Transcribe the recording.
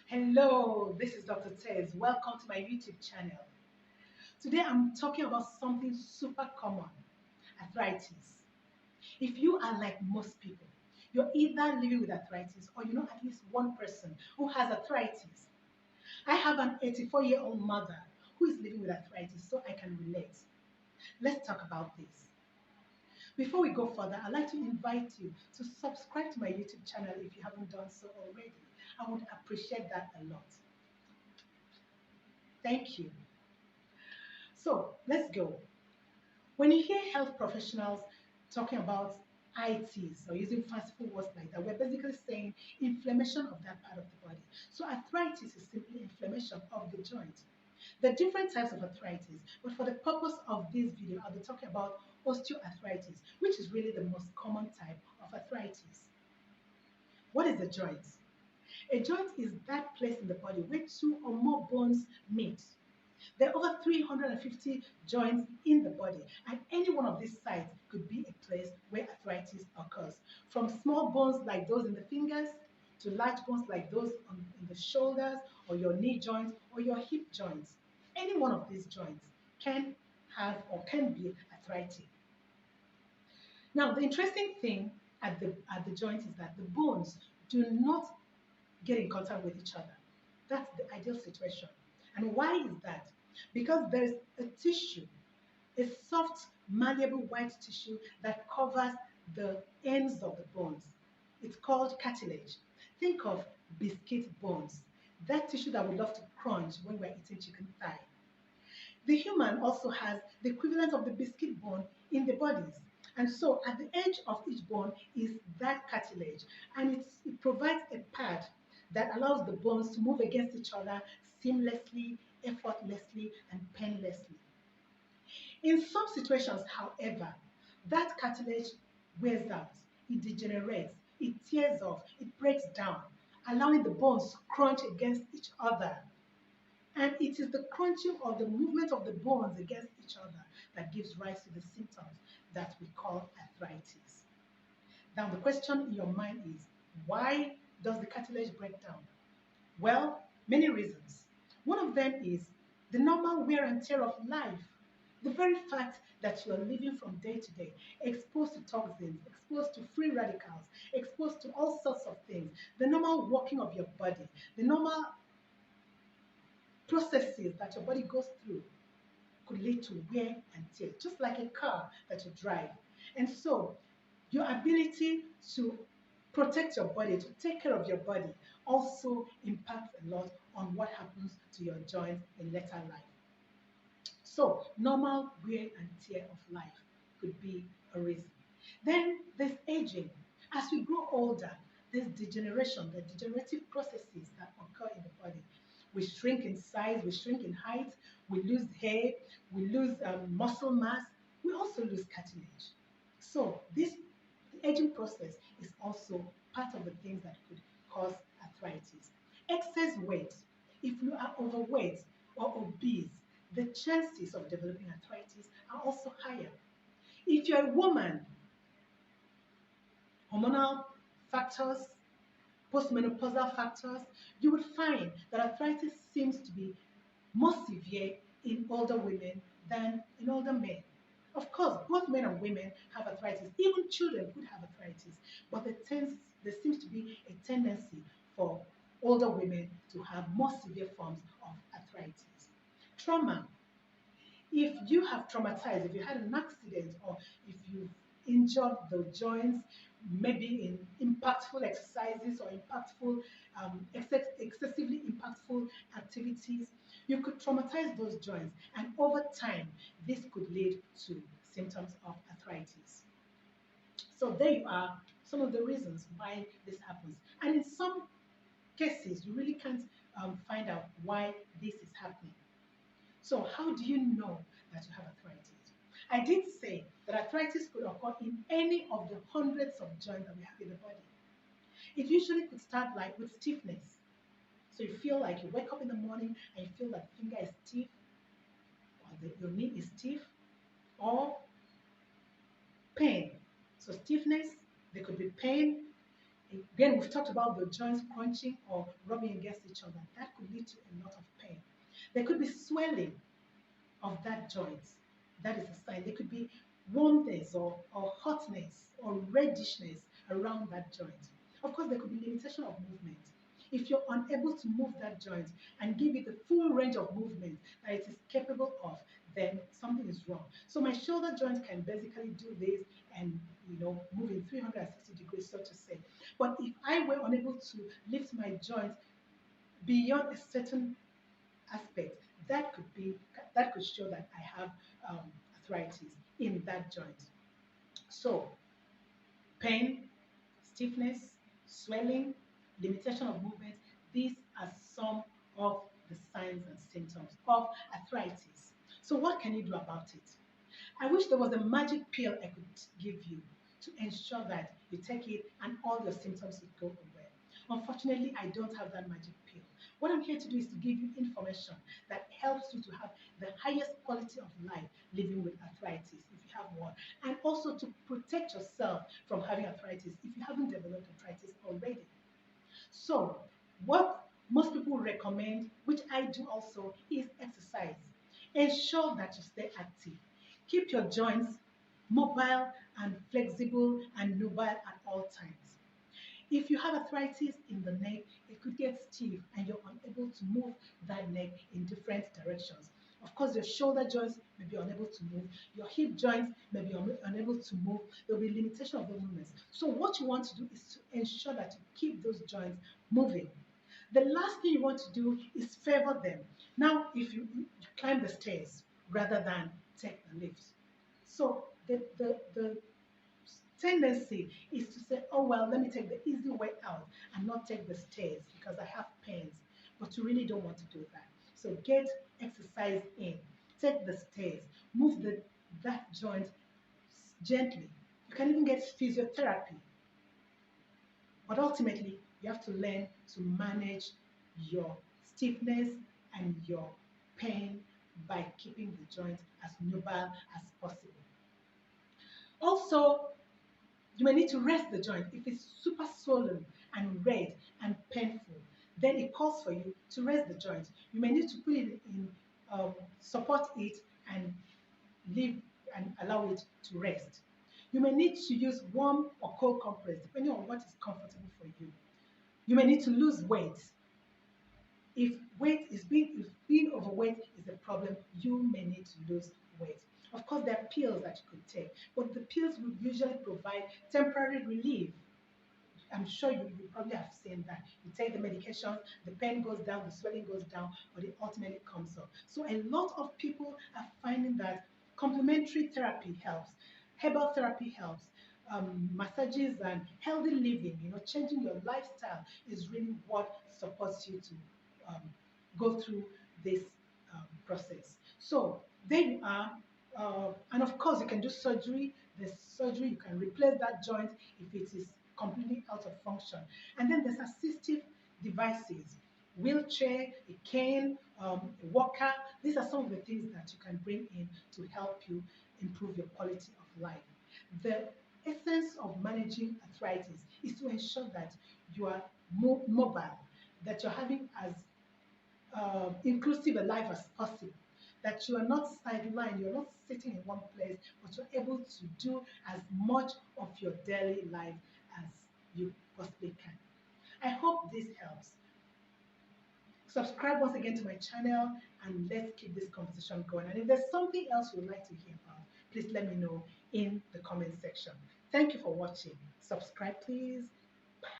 Hello, this is Dr. Tez. Welcome to my YouTube channel. Today I'm talking about something super common, arthritis. If you are like most people, you're either living with arthritis or you know at least one person who has arthritis. I have an 84-year-old mother who is living with arthritis, so I can relate. Let's talk about this. Before we go further, I'd like to invite you to subscribe to my YouTube channel if you haven't done so already. I would appreciate that a lot. Thank you. So let's go. When you hear health professionals talking about ITs or using fanciful words like that, we're basically saying inflammation of that part of the body. So arthritis is simply inflammation of the joint. There are different types of arthritis, but for the purpose of this video, I'll be talking about osteoarthritis, which is really the most common type of arthritis. What is a joint? A joint is that place in the body where two or more bones meet. There are over 350 joints in the body, and any one of these sites could be a place where arthritis occurs. From small bones like those in the fingers to large bones like those in the shoulders or your knee joints or your hip joints. Any one of these joints can have or can be arthritic. Now, the interesting thing at the joint is that the bones do not get in contact with each other. That's the ideal situation. And why is that? Because there's a tissue, a soft, malleable white tissue that covers the ends of the bones. It's called cartilage. Think of biscuit bones, that tissue that we love to crunch when we're eating chicken thigh. The human also has the equivalent of the biscuit bone in the bodies. And so at the edge of each bone is that cartilage, and it provides a pad that allows the bones to move against each other seamlessly, effortlessly, and painlessly. In some situations, however, that cartilage wears out, it degenerates, it tears off, it breaks down, allowing the bones to crunch against each other. And it is the crunching or the movement of the bones against each other that gives rise to the symptoms that we call arthritis. Now, the question in your mind is, why does the cartilage break down? Well, many reasons. One of them is the normal wear and tear of life. The very fact that you are living from day to day, exposed to toxins, exposed to free radicals, exposed to all sorts of things, the normal working of your body, the normal processes that your body goes through could lead to wear and tear, just like a car that you drive. And so, your ability to protect your body, to take care of your body, also impacts a lot on what happens to your joints in later life. So, normal wear and tear of life could be a reason. Then there's aging. As we grow older, there's degeneration, the degenerative processes that occur in the body. We shrink in size, we shrink in height, we lose hair, we lose muscle mass, we also lose cartilage. So this aging process is also part of the things that could cause arthritis. Excess weight. If you are overweight or obese, the chances of developing arthritis are also higher. If you're a woman, hormonal factors, postmenopausal factors, you would find that arthritis seems to be more severe in older women than in older men. Of course, both men and women have arthritis. Even children could have arthritis, but there seems to be a tendency for older women to have more severe forms of arthritis. Trauma. If you have traumatized, if you had an accident, or if you've injured the joints, maybe in impactful exercises or excessively impactful activities, you could traumatize those joints, and over time, this could lead to symptoms of arthritis. So there you are, some of the reasons why this happens. And in some cases, you really can't find out why this is happening. So how do you know that you have arthritis? I did say that arthritis could occur in any of the hundreds of joints that we have in the body. It usually could start like with stiffness. So you feel like you wake up in the morning and you feel that the finger is stiff, or your knee is stiff, or pain. So stiffness, there could be pain Again, we've talked about the joints crunching or rubbing against each other. That could lead to a lot of pain. There could be swelling of that joint. That is a sign. There could be warmness or hotness or reddishness around that joint. Of course, there could be limitation of movement. If you're unable to move that joint and give it the full range of movement that it is capable of, then something is wrong. So my shoulder joint can basically do this and move in 360 degrees, so to say. But if I were unable to lift my joint beyond a certain aspect, that could show that I have arthritis in that joint. So pain, stiffness, swelling, limitation of movement, these are some of the signs and symptoms of arthritis. So what can you do about it? I wish there was a magic pill I could give you to ensure that you take it and all your symptoms would go away. Unfortunately, I don't have that magic pill. What I'm here to do is to give you information that helps you to have the highest quality of life living with arthritis if you have one, and also to protect yourself from having arthritis if you haven't developed arthritis already. So, what most people recommend, which I do also, is exercise. Ensure that you stay active. Keep your joints mobile and flexible and mobile at all times. If you have arthritis in the neck, it could get stiff and you're unable to move that neck in different directions. Of course, your shoulder joints may be unable to move, your hip joints may be unable to move, there will be limitation of the movements. So what you want to do is to ensure that you keep those joints moving. The last thing you want to do is favor them. Now, if you climb the stairs rather than take the lift. So the tendency is to say, oh, well, let me take the easy way out and not take the stairs because I have pains. But you really don't want to do that. So get exercise in. Take the stairs. Move that joint gently. You can even get physiotherapy. But ultimately, you have to learn to manage your stiffness and your pain by keeping the joint as mobile as possible. Also, you may need to rest the joint. If it's super swollen and red and painful, then it calls for you to rest the joint. You may need to put it in, support it and leave and allow it to rest. You may need to use warm or cold compress, depending on what is comfortable for you. You may need to lose weight. If being overweight is a problem, you may need to lose weight. Of course, there are pills that you could take, but the pills will usually provide temporary relief. I'm sure you probably have seen that. You take the medication, the pain goes down, the swelling goes down, but it ultimately comes up. So a lot of people are finding that complementary therapy helps, herbal therapy helps, massages and healthy living, changing your lifestyle is really what supports you to um, go through this process. So there you are. And of course, you can do surgery. There's surgery, you can replace that joint if it is completely out of function. And then there's assistive devices, wheelchair, a cane, a walker. These are some of the things that you can bring in to help you improve your quality of life. The essence of managing arthritis is to ensure that you are mobile, that you're having as inclusive a life as possible, that you are not sidelined, you're not sitting in one place, but you're able to do as much of your daily life as you possibly can. I hope this helps. Subscribe once again to my channel and let's keep this conversation going. And if there's something else you'd like to hear about, please let me know in the comment section. Thank you for watching. Subscribe, please.